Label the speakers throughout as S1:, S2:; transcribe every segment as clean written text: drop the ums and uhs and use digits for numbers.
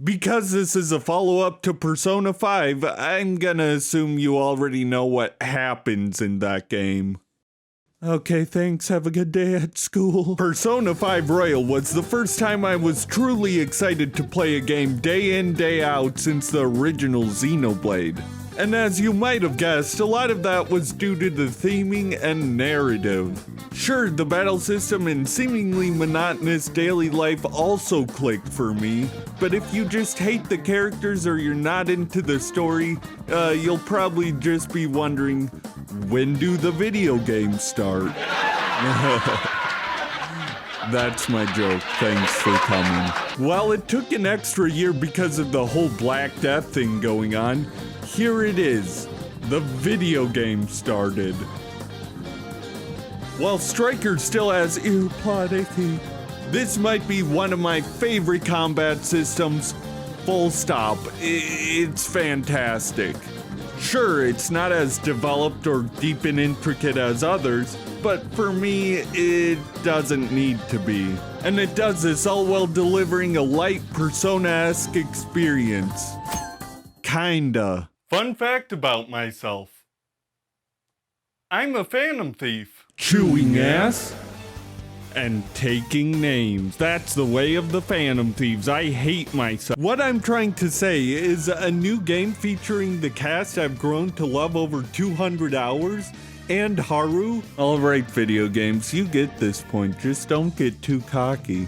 S1: Because this is a follow-up to Persona 5, I'm gonna assume you already know what happens in that game. Okay, thanks. Have a good day at school. Persona 5 Royal was the first time I was truly excited to play a game day in, day out since the original Xenoblade. And as you might have guessed, a lot of that was due to the theming and narrative. Sure, the battle system and seemingly monotonous daily life also clicked for me, but if you just hate the characters or you're not into the story, you'll probably just be wondering, when do the video games start? That's my joke, thanks for coming. While it took an extra year because of the whole Black Death thing going on, here it is. The video game started. While Striker still has Irreparity, this might be one of my favorite combat systems. Full stop. It's fantastic. Sure, it's not as developed or deep and intricate as others, but for me, it doesn't need to be. And it does this all while delivering a light Persona-esque experience. Kinda. Fun fact about myself. I'm a Phantom Thief. Chewing ass and taking names. That's the way of the Phantom Thieves. I hate myself. What I'm trying to say is a new game featuring the cast I've grown to love over 200 hours and Haru. Alright, video games, you get this point. Just don't get too cocky.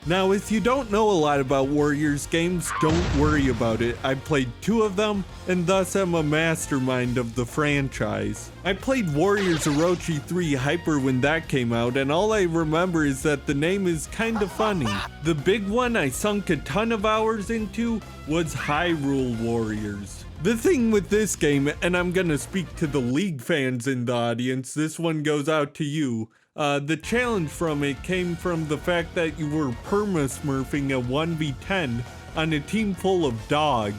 S1: Now, if you don't know a lot about Warriors games, don't worry about it. I played 2 of them, and thus am a mastermind of the franchise. I played Warriors Orochi 3 Hyper when that came out, and all I remember is that the name is kinda funny. The big one I sunk a ton of hours into was Hyrule Warriors. The thing with this game, and I'm gonna speak to the League fans in the audience, this one goes out to you. The challenge from it came from the fact that you were perma-smurfing a 1v10 on a team full of dog.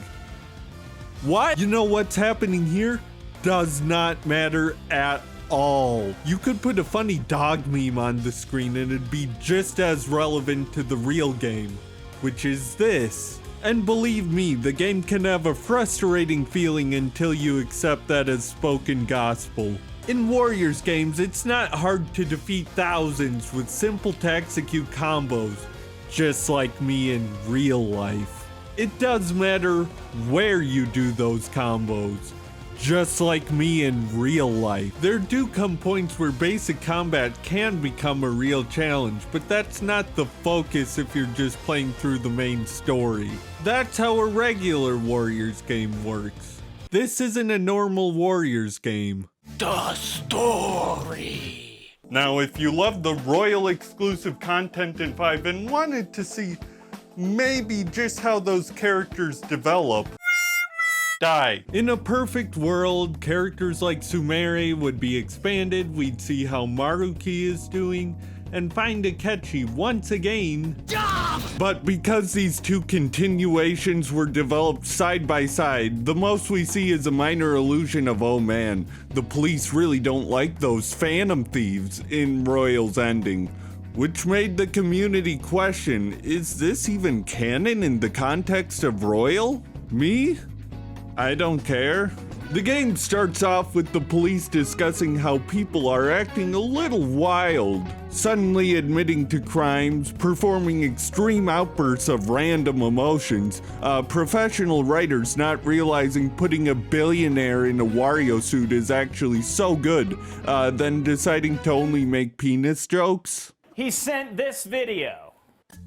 S1: What? You know what's happening here? Does not matter at all. You could put a funny dog meme on the screen and it'd be just as relevant to the real game, which is this. And believe me, the game can have a frustrating feeling until you accept that as spoken gospel. In Warriors games, it's not hard to defeat thousands with simple to execute combos, just like me in real life. It does matter where you do those combos, just like me in real life. There do come points where basic combat can become a real challenge, but that's not the focus if you're just playing through the main story. That's how a regular Warriors game works. This isn't a normal Warriors game. The story. Now, if you love the Royal exclusive content in 5 and wanted to see maybe just how those characters develop, die. In a perfect world, characters like Sumire would be expanded, we'd see how Maruki is doing, and find Akechi once again. But because these 2 continuations were developed side by side, the most we see is a minor illusion of, oh man, the police really don't like those Phantom Thieves in Royal's ending, which made the community question, is this even canon in the context of Royal? Me? I don't care. The game starts off with the police discussing how people are acting a little wild, suddenly admitting to crimes, performing extreme outbursts of random emotions, professional writers not realizing putting a billionaire in a Wario suit is actually so good, then deciding to only make penis jokes.
S2: He sent this video.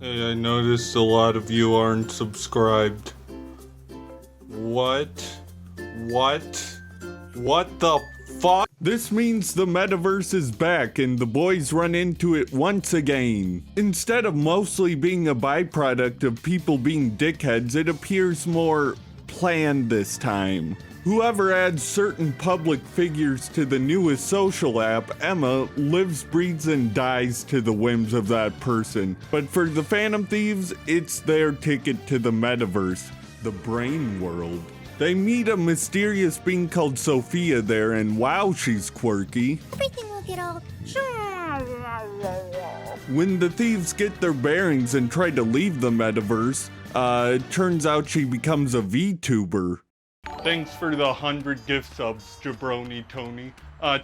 S1: Hey, I noticed a lot of you aren't subscribed. What the fuck? This means the metaverse is back and the boys run into it once again. Instead of mostly being a byproduct of people being dickheads, it appears more planned this time. Whoever adds certain public figures to the newest social app, Emma, lives, breathes, and dies to the whims of that person. But for the Phantom Thieves, it's their ticket to the metaverse, the brain world. They meet a mysterious being called Sophia there, and wow, she's quirky.
S3: Everything will get all
S1: When the thieves get their bearings and try to leave the metaverse, it turns out she becomes a VTuber. Thanks for the 100 gift subs, Jabroni Tony.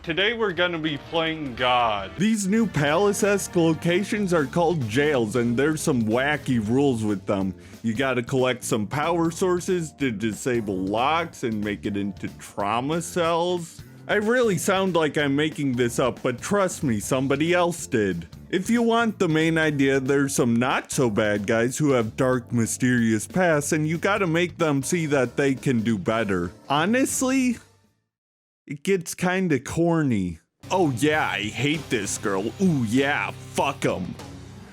S1: Today we're gonna be playing God. These new palace-esque locations are called jails, and there's some wacky rules with them. You gotta collect some power sources to disable locks and make it into trauma cells. I really sound like I'm making this up, but trust me, somebody else did. If you want the main idea, there's some not-so-bad guys who have dark, mysterious pasts, and you gotta make them see that they can do better. Honestly, it gets kinda corny. Oh yeah, I hate this girl. Ooh yeah, fuck 'em.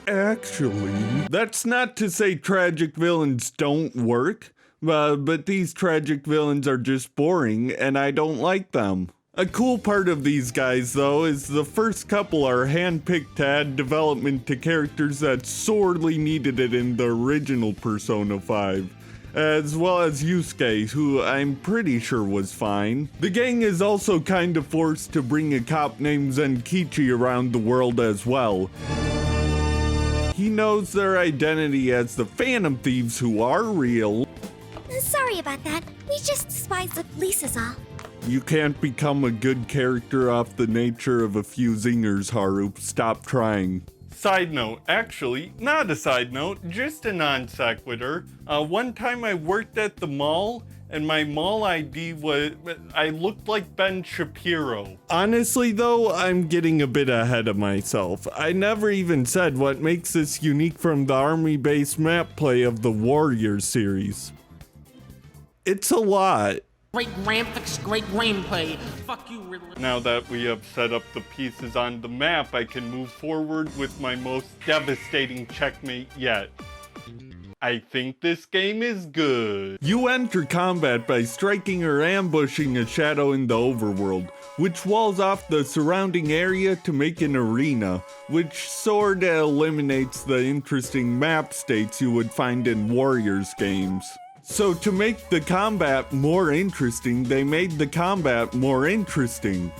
S1: Actually, that's not to say tragic villains don't work, but these tragic villains are just boring, and I don't like them. A cool part of these guys, though, is the first couple are handpicked to add development to characters that sorely needed it in the original Persona 5. As well as Yusuke, who I'm pretty sure was fine. The gang is also kinda forced to bring a cop named Zenkichi around the world as well. He knows their identity as the Phantom Thieves, who are real.
S3: Sorry about that. We just despise the police is all.
S1: You can't become a good character off the nature of a few zingers, Haru. Stop trying. Side note, actually, not a side note, just a non sequitur. One time I worked at the mall, and my mall ID was, I looked like Ben Shapiro. Honestly though, I'm getting a bit ahead of myself. I never even said what makes this unique from the army-based map play of the Warriors series. It's a lot.
S4: Great graphics, great gameplay. Fuck you, Riddler.
S1: Now that we have set up the pieces on the map, I can move forward with my most devastating checkmate yet. I think this game is good. You enter combat by striking or ambushing a shadow in the overworld, which walls off the surrounding area to make an arena, which sorta eliminates the interesting map states you would find in Warriors games. So to make the combat more interesting, they made the combat more interesting.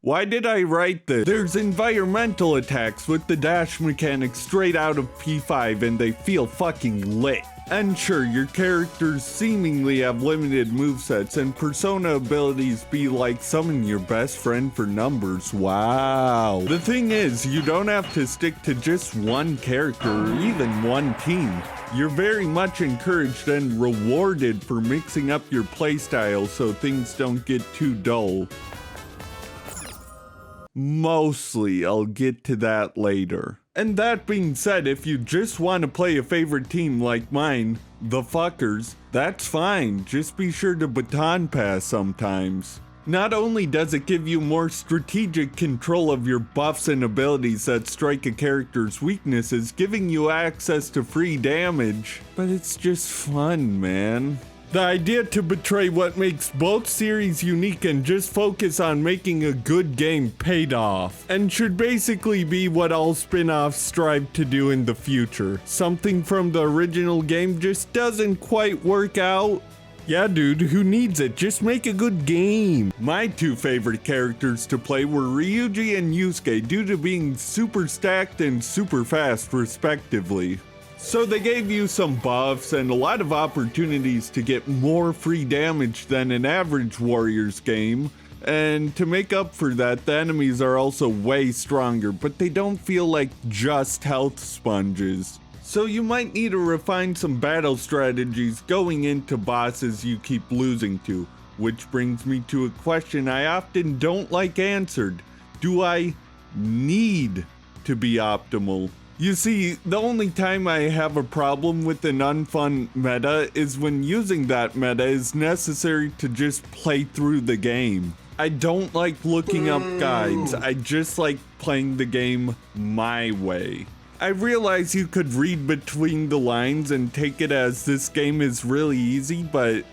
S1: Why did I write this? There's environmental attacks with the dash mechanic straight out of P5 and they feel fucking lit. And sure, your characters seemingly have limited movesets and persona abilities be like summon your best friend for numbers. Wow. The thing is, you don't have to stick to just one character or even one team. You're very much encouraged and rewarded for mixing up your playstyle so things don't get too dull. Mostly, I'll get to that later. And that being said, if you just want to play a favorite team like mine, the fuckers, that's fine. Just be sure to baton pass sometimes. Not only does it give you more strategic control of your buffs and abilities that strike a character's weaknesses, giving you access to free damage, but it's just fun, man. The idea to betray what makes both series unique and just focus on making a good game paid off, and should basically be what all spin-offs strive to do in the future. Something from the original game just doesn't quite work out. Yeah, dude, who needs it? Just make a good game. My two favorite characters to play were Ryuji and Yusuke due to being super stacked and super fast, respectively. So they gave you some buffs and a lot of opportunities to get more free damage than an average Warriors game. And to make up for that, the enemies are also way stronger, but they don't feel like just health sponges. So you might need to refine some battle strategies going into bosses you keep losing to. Which brings me to a question I often don't like answered. Do I need to be optimal? You see, the only time I have a problem with an unfun meta is when using that meta is necessary to just play through the game. I don't like looking up guides, I just like playing the game my way. I realize you could read between the lines and take it as this game is really easy, but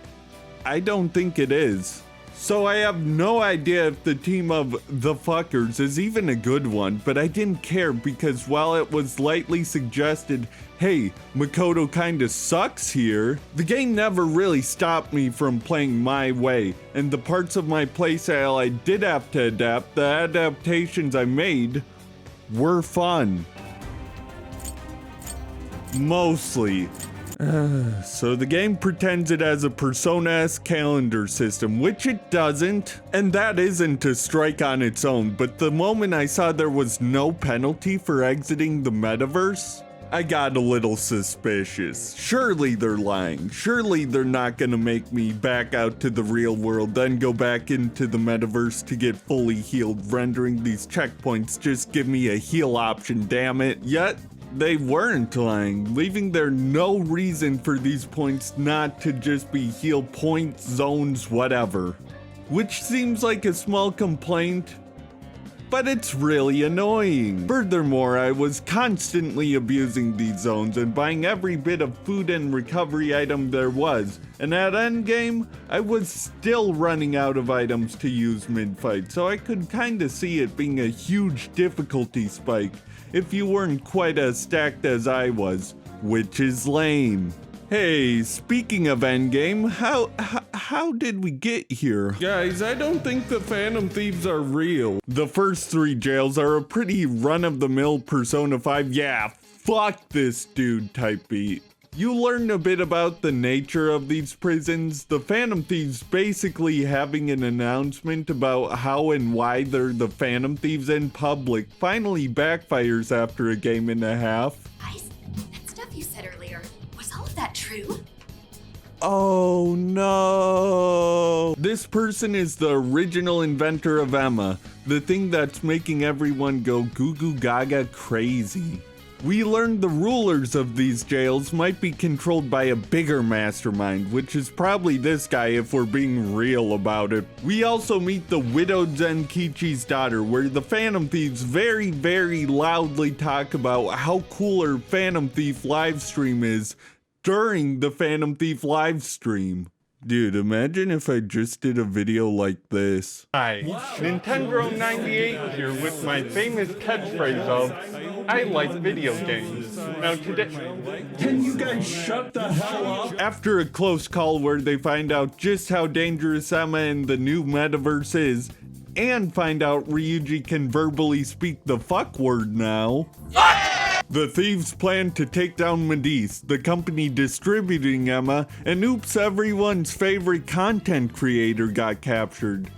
S1: I don't think it is. So I have no idea if the team of the fuckers is even a good one, but I didn't care because while it was lightly suggested, hey, Makoto kinda sucks here, the game never really stopped me from playing my way, and the parts of my playstyle I did have to adapt, the adaptations I made were fun. Mostly. So the game pretends it has a Persona-esque calendar system, which it doesn't, and that isn't a strike on its own, but the moment I saw there was no penalty for exiting the metaverse, I got a little suspicious. Surely they're lying. Surely they're not gonna make me back out to the real world, then go back into the metaverse to get fully healed, rendering these checkpoints just give me a heal option, damn it. Yet, they weren't lying, leaving there no reason for these points not to just be heal points, zones, whatever. Which seems like a small complaint, but it's really annoying. Furthermore, I was constantly abusing these zones and buying every bit of food and recovery item there was, and at endgame, I was still running out of items to use mid-fight, so I could kinda see it being a huge difficulty spike if you weren't quite as stacked as I was, which is lame. Hey, speaking of endgame, how did we get here? Guys, I don't think the Phantom Thieves are real. The first 3 jails are a pretty run-of-the-mill Persona 5, yeah, fuck this dude type beat. You learn a bit about the nature of these prisons, the Phantom Thieves basically having an announcement about how and why they're the Phantom Thieves in public finally backfires after a game and a half.
S5: Guys, that stuff you said earlier, was all of that true?
S1: Oh no! This person is the original inventor of Emma, the thing that's making everyone go goo goo gaga crazy. We learned the rulers of these jails might be controlled by a bigger mastermind, which is probably this guy if we're being real about it. We also meet the widowed Zenkichi's daughter, where the Phantom Thieves very, very loudly talk about how cool her Phantom Thief livestream is during the Phantom Thief livestream. Dude, imagine if I just did a video like this. Hi, Nintendo 98 here with my famous catchphrase of, I like video games. Now today... Can you guys shut the hell up? After a close call where they find out just how dangerous Emma and the new metaverse is, and find out Ryuji can verbally speak the fuck word now. The thieves plan to take down Medice, the company distributing Emma, and oops, everyone's favorite content creator got captured.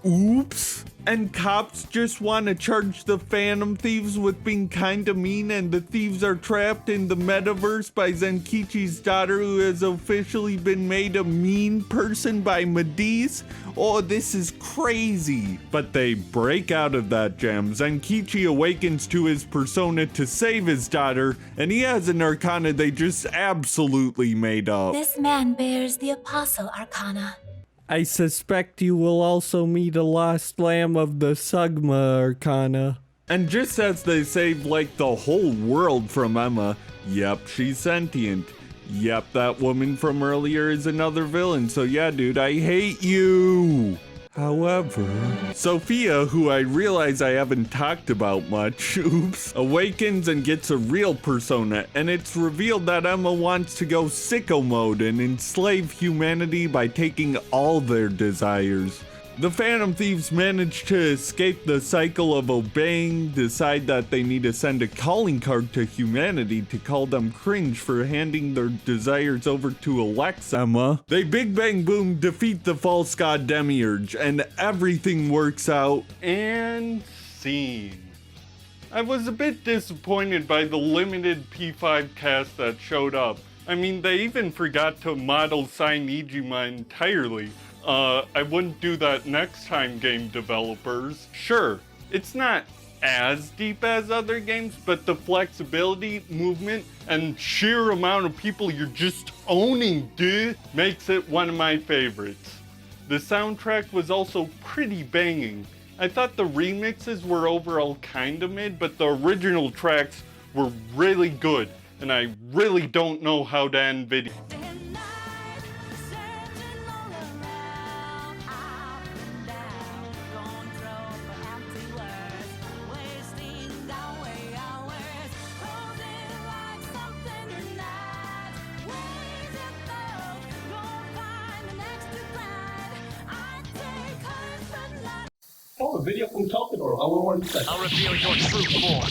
S1: Oops. And cops just want to charge the Phantom Thieves with being kinda mean, and the thieves are trapped in the metaverse by Zenkichi's daughter, who has officially been made a mean person by Medice? Oh, this is crazy. But they break out of that jam. Zenkichi awakens to his persona to save his daughter, and he has an arcana they just absolutely made up.
S5: This man bears the Apostle Arcana.
S1: I suspect you will also meet a lost lamb of the Sugma Arcana. And just as they save like the whole world from Emma, yep, she's sentient. Yep, that woman from earlier is another villain, so yeah, dude, I hate you. However, Sophia, who I realize I haven't talked about much, oops, awakens and gets a real persona, and it's revealed that Emma wants to go sicko mode and enslave humanity by taking all their desires. The Phantom Thieves manage to escape the cycle of obeying, decide that they need to send a calling card to humanity to call them cringe for handing their desires over to Alexa. Emma. They big bang boom defeat the false god Demiurge, and everything works out. And scene. I was a bit disappointed by the limited P5 cast that showed up. I mean, they even forgot to model sign Ijima entirely. I wouldn't do that next time, game developers. Sure, it's not as deep as other games, but the flexibility, movement, and sheer amount of people you're just owning, dude, makes it one of my favorites. The soundtrack was also pretty banging. I thought the remixes were overall kinda mid, but the original tracks were really good, and I really don't know how to end video.
S6: Oh, a video from Kelkador. How long was that?
S7: I'll reveal your true form.